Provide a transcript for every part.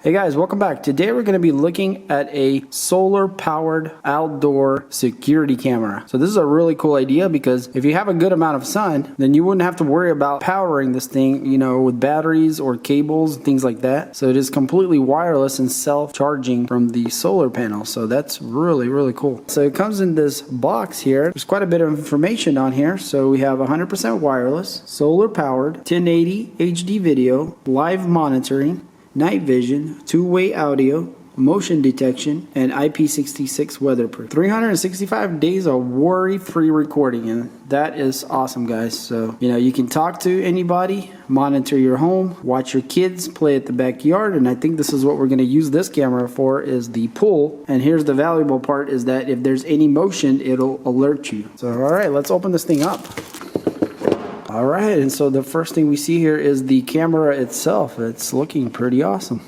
Hey guys, welcome back. Today we're going to be looking at a solar powered outdoor security camera. So this is a really cool idea because if you have a good amount of sun, then you wouldn't have to worry about powering this thing, with batteries or cables, things like that. So it is completely wireless and self-charging from the solar panel. So that's really, really cool. So it comes in this box here. There's quite a bit of information on here. So we have 100% wireless, solar powered, 1080 HD video, live monitoring, night vision, two-way audio, motion detection, and IP66 weatherproof. 365 days of worry-free recording, and that is awesome, guys. So, you can talk to anybody, monitor your home, watch your kids play at the backyard, and I think this is what we're going to use this camera for, is the pool. And here's the valuable part, is that if there's any motion, it'll alert you. So, all right, let's open this thing up. All right, and so the first thing we see here is the camera itself. It's looking pretty awesome.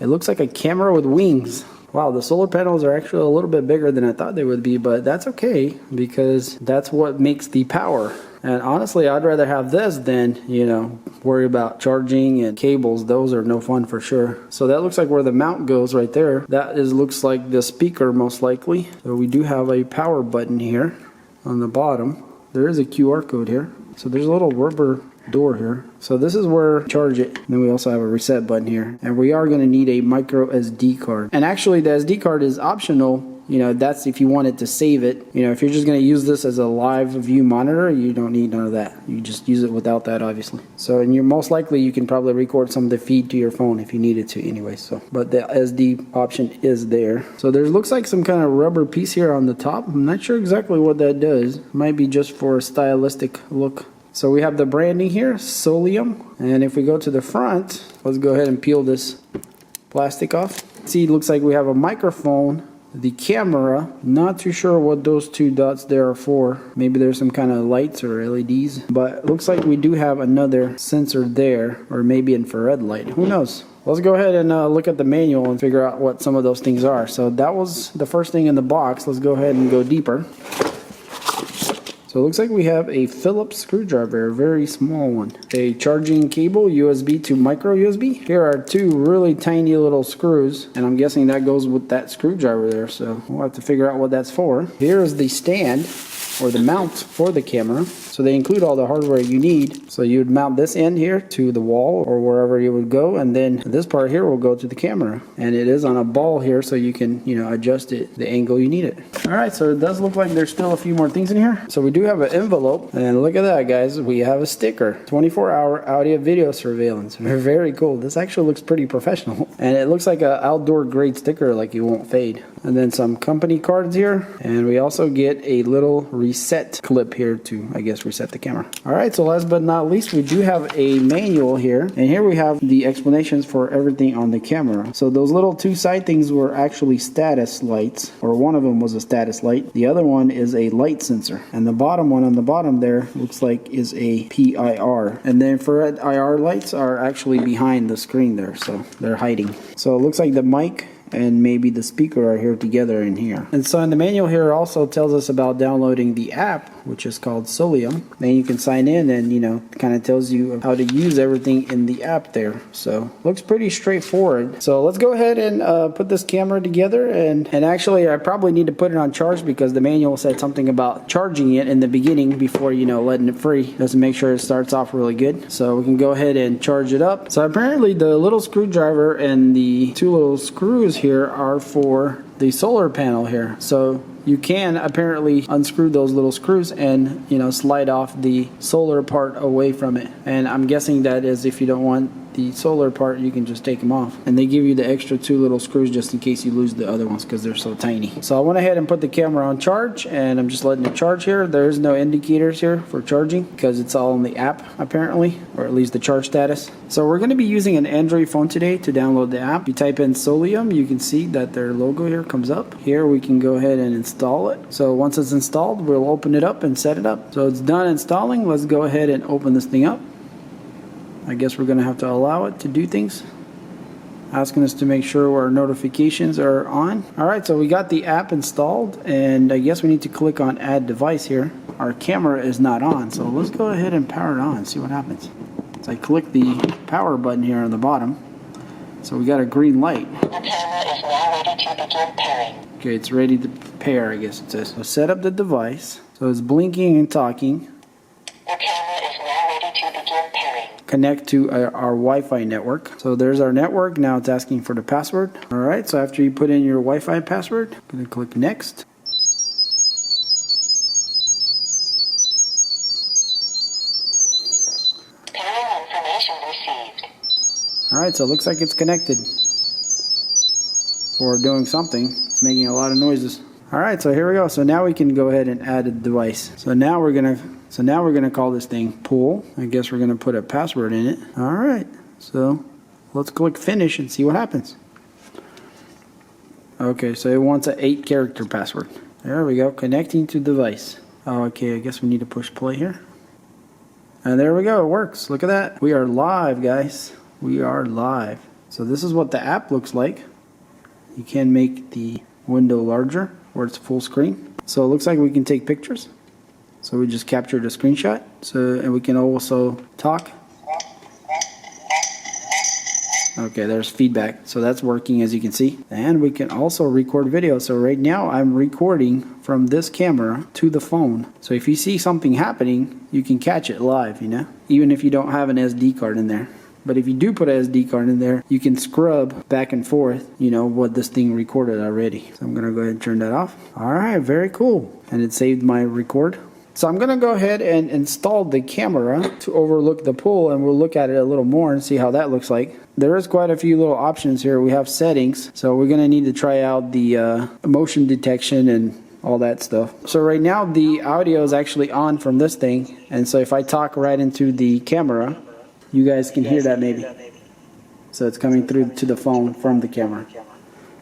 It looks like a camera with wings. Wow, the solar panels are actually a little bit bigger than I thought they would be, but that's okay because that's what makes the power. And honestly, I'd rather have this than, worry about charging and cables. Those are no fun for sure. So that looks like where the mount goes right there. That looks like the speaker most likely. So we do have a power button here on the bottom. There is a QR code here. So there's a little rubber door here. So this is where you charge it. And then we also have a reset button here. And we are going to need a micro SD card. And actually the SD card is optional. That's if you wanted to save it. If you're just going to use this as a live view monitor, you don't need none of that. You just use it without that, obviously. So, and you're most likely you can probably record some of the feed to your phone if you needed to anyway. So, but the SD option is there. So there looks like some kind of rubber piece here on the top. I'm not sure exactly what that does. Might be just for a stylistic look. So we have the branding here, Soliom. And if we go to the front, let's go ahead and peel this plastic off. See, it looks like we have a microphone. The camera, not too sure what those two dots there are for. Maybe there's some kind of lights or LEDs, but it looks like we do have another sensor there, or maybe infrared light. Who knows? Let's go ahead and look at the manual and figure out what some of those things are. So that was the first thing in the box. Let's go ahead and go deeper. So it looks like we have a Phillips screwdriver, a very small one. A charging cable, USB to micro USB. Here are two really tiny little screws, and I'm guessing that goes with that screwdriver there, so we'll have to figure out what that's for. Here is the stand, or the mount for the camera. So they include all the hardware you need. So you would mount this end here to the wall or wherever you would go, and then this part here will go to the camera. And it is on a ball here, so you can, adjust it the angle you need it. All right, so it does look like there's still a few more things in here. So we do have an envelope, and look at that, guys. We have a sticker, 24-hour audio video surveillance. Very cool. This actually looks pretty professional, and it looks like an outdoor grade sticker, like it won't fade. And then some company cards here, and we also get a little reset clip here to, I guess, reset the camera. All right, so last but not least, we do have a manual here, and here we have the explanations for everything on the camera. So those little two side things were actually status lights, or one of them was a status light. The other one is a light sensor, and the bottom one on the bottom there looks like is a PIR. And the infrared IR lights are actually behind the screen there, so they're hiding. So it looks like the mic and maybe the speaker are here together in here. And so in the manual here also tells us about downloading the app, which is called Soliom. Then you can sign in and, kind of tells you how to use everything in the app there. So looks pretty straightforward. So let's go ahead and put this camera together. And actually I probably need to put it on charge because the manual said something about charging it in the beginning before, letting it free. Just to make sure it starts off really good. So we can go ahead and charge it up. So apparently the little screwdriver and the two little screws here are for the solar panel here. So you can apparently unscrew those little screws and slide off the solar part away from it. And I'm guessing that is if you don't want the solar part, you can just take them off. And they give you the extra two little screws just in case you lose the other ones because they're so tiny. So I went ahead and put the camera on charge, and I'm just letting it charge here. There's no indicators here for charging because it's all in the app apparently, or at least the charge status. So we're going to be using an Android phone today to download the app. You type in Soliom, you can see that their logo here comes up. Here we can go ahead and install it. So once it's installed, we'll open it up and set it up. So it's done installing. Let's go ahead and open this thing up. I guess we're going to have to allow it to do things. Asking us to make sure our notifications are on. Alright, so we got the app installed, and I guess we need to click on add device here. Our camera is not on, so let's go ahead and power it on, see what happens. So I click the power button here on the bottom. So we got a green light. The camera is now ready to begin pairing. Okay, it's ready to pair, I guess it says. So set up the device. So it's blinking and talking. The camera is now ready to begin pairing. Connect to our Wi-Fi network. So there's our network. Now it's asking for the password. All right, so after you put in your Wi-Fi password, I'm gonna click next. Pairing information received. All right, so it looks like it's connected or doing something. It's making a lot of noises. All right, so here we go. So now we can go ahead and add a device. So now we're gonna call this thing pool. I guess we're gonna put a password in it. All right, so let's click finish and see what happens. Okay, so it wants an 8-character password. There we go, connecting to device. Oh, okay, I guess we need to push play here. And there we go, it works. Look at that. We are live, guys. We are live. So this is what the app looks like. You can make the window larger where it's full screen. So it looks like we can take pictures. So we just captured a screenshot. And we can also talk. Okay, there's feedback. So that's working, as you can see. And we can also record video. So right now I'm recording from this camera to the phone. So if you see something happening, you can catch it live, you know, even if you don't have an SD card in there. But if you do put an SD card in there, you can scrub back and forth, you know, what this thing recorded already. So I'm gonna go ahead and turn that off. All right, very cool. And it saved my record. So I'm gonna go ahead and install the camera to overlook the pool, and we'll look at it a little more and see how that looks like. There is quite a few little options here. We have settings, so we're gonna need to try out the motion detection and all that stuff. So right now the audio is actually on from this thing, and so if I talk right into the camera, you guys can hear that maybe. So it's coming through to the phone from the camera.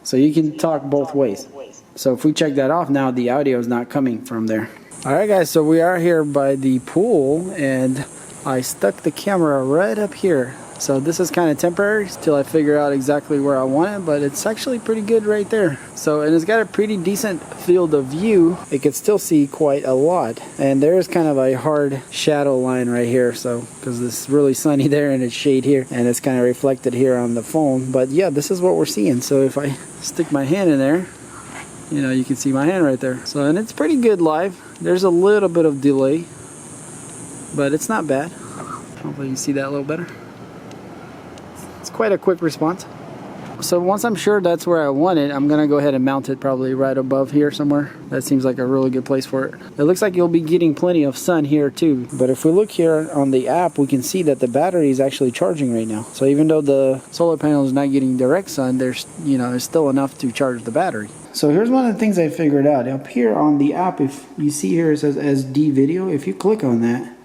So you can talk both ways. So if we check that off now, the audio is not coming from there. Alright guys, so we are here by the pool, and I stuck the camera right up here. So this is kind of temporary till I figure out exactly where I want it, but it's actually pretty good right there. So, and it's got a pretty decent field of view. It can still see quite a lot. And there's kind of a hard shadow line right here, so because it's really sunny there and it's shade here, and it's kind of reflected here on the phone. But yeah, this is what we're seeing. So if I stick my hand in there, you know, you can see my hand right there. So, and it's pretty good live. There's a little bit of delay, but it's not bad. Hopefully you see that a little better. It's quite a quick response. So once I'm sure that's where I want it, I'm gonna go ahead and mount it probably right above here somewhere. That seems like a really good place for it. It looks like you'll be getting plenty of sun here too. But if we look here on the app, we can see that the battery is actually charging right now. So even though the solar panel is not getting direct sun, there's still enough to charge the battery. So here's one of the things I figured out. Up here on the app, if you see here it says SD video, if you click on that,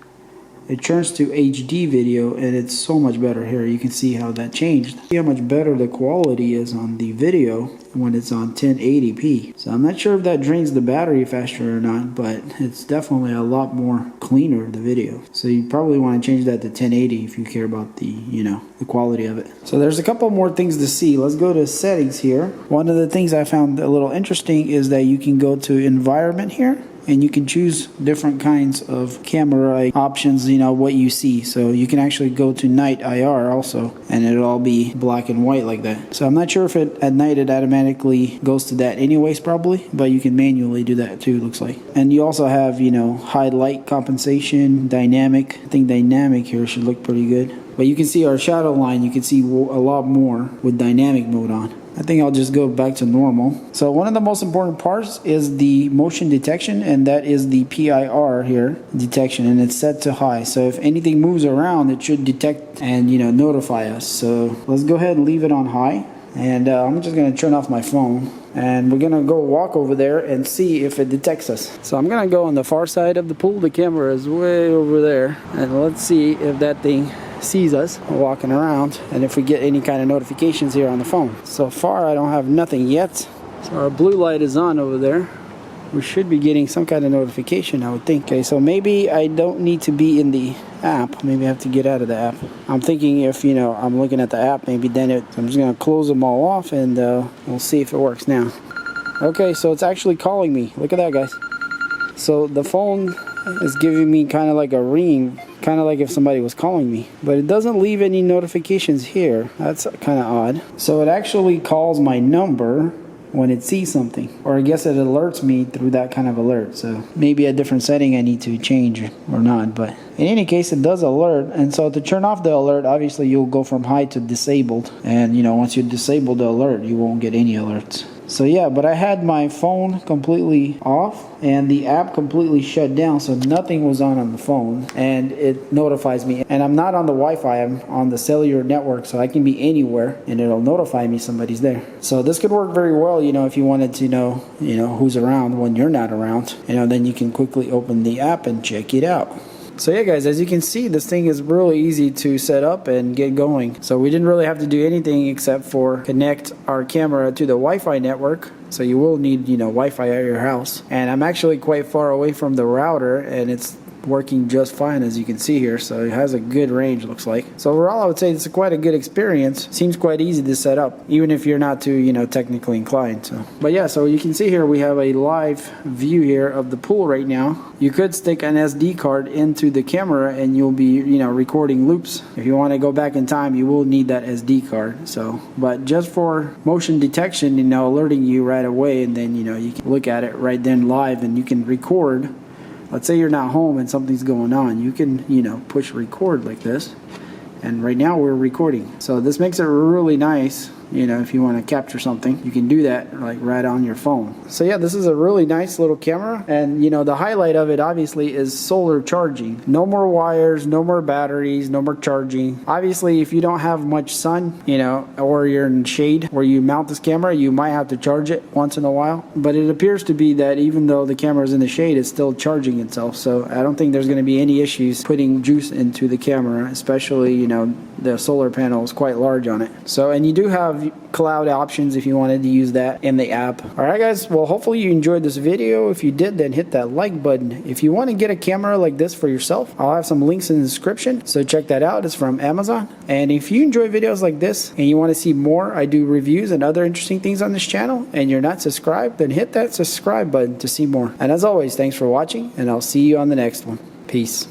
it turns to HD video, and it's so much better here. You can see how that changed. See how much better the quality is on the video when it's on 1080p. So I'm not sure if that drains the battery faster or not, but it's definitely a lot more cleaner, the video. So you probably want to change that to 1080 if you care about the, the quality of it. So there's a couple more things to see. Let's go to settings here. One of the things I found a little interesting is that you can go to environment here, and you can choose different kinds of camera options, what you see. So you can actually go to night IR also, and it'll all be black and white like that. So I'm not sure if at night it automatically goes to that anyways, probably, but you can manually do that too, looks like. And you also have, high light compensation, dynamic. I think dynamic here should look pretty good. But you can see our shadow line, you can see a lot more with dynamic mode on. I think I'll just go back to normal. So one of the most important parts is the motion detection, and that is the PIR here, detection, and it's set to high. So if anything moves around, it should detect and notify us. So let's go ahead and leave it on high. And I'm just gonna turn off my phone, and we're gonna go walk over there and see if it detects us. So I'm gonna go on the far side of the pool. The camera is way over there, and let's see if that thing sees us walking around, and if we get any kind of notifications here on the phone. So far I don't have nothing yet. So our blue light is on over there. We should be getting some kind of notification, I would think. Okay, so maybe I don't need to be in the app. Maybe I have to get out of the app. I'm thinking if I'm looking at the app, maybe then I'm just gonna close them all off, and we'll see if it works now. Okay, so it's actually calling me. Look at that, guys. So the phone It's giving me kind of like a ring, kind of like if somebody was calling me. But it doesn't leave any notifications here. That's kind of odd. So it actually calls my number when it sees something, or I guess it alerts me through that kind of alert. So maybe a different setting I need to change or not, but in any case it does alert. And so to turn off the alert, obviously you'll go from high to disabled, and you know, once you disable the alert, you won't get any alerts. So yeah, but I had my phone completely off and the app completely shut down, so nothing was on the phone, and it notifies me. And I'm not on the Wi-Fi, I'm on the cellular network, so I can be anywhere and it'll notify me somebody's there. So this could work very well, you know, if you wanted to know, who's around when you're not around. Then you can quickly open the app and check it out. So yeah guys, as you can see, this thing is really easy to set up and get going. So we didn't really have to do anything except for connect our camera to the Wi-Fi network. So you will need, Wi-Fi at your house. And I'm actually quite far away from the router, and it's working just fine, as you can see here. So it has a good range, looks like. So overall, I would say it's quite a good experience. Seems quite easy to set up, even if you're not too, technically inclined. So, but yeah, so you can see here we have a live view here of the pool right now. You could stick an SD card into the camera and you'll be, recording loops. If you want to go back in time, you will need that SD card. So, but just for motion detection, alerting you right away, and then, you can look at it right then live and you can record. Let's say you're not home and something's going on. You can, push record like this. And right now we're recording. So this makes it really nice. If you want to capture something, you can do that like right on your phone. So yeah, this is a really nice little camera. And the highlight of it obviously is solar charging. No more wires, no more batteries, no more charging. Obviously, if you don't have much sun, or you're in shade where you mount this camera, you might have to charge it once in a while. But it appears to be that even though the camera is in the shade, it's still charging itself. So I don't think there's going to be any issues putting juice into the camera, especially, the solar panel is quite large on it. So, and you do have cloud options if you wanted to use that in the app. Alright guys, well hopefully you enjoyed this video. If you did, then hit that like button. If you want to get a camera like this for yourself, I'll have some links in the description, so check that out. It's from Amazon. And if you enjoy videos like this and you want to see more, I do reviews and other interesting things on this channel, and you're not subscribed, then hit that subscribe button to see more. And as always, thanks for watching, and I'll see you on the next one. Peace.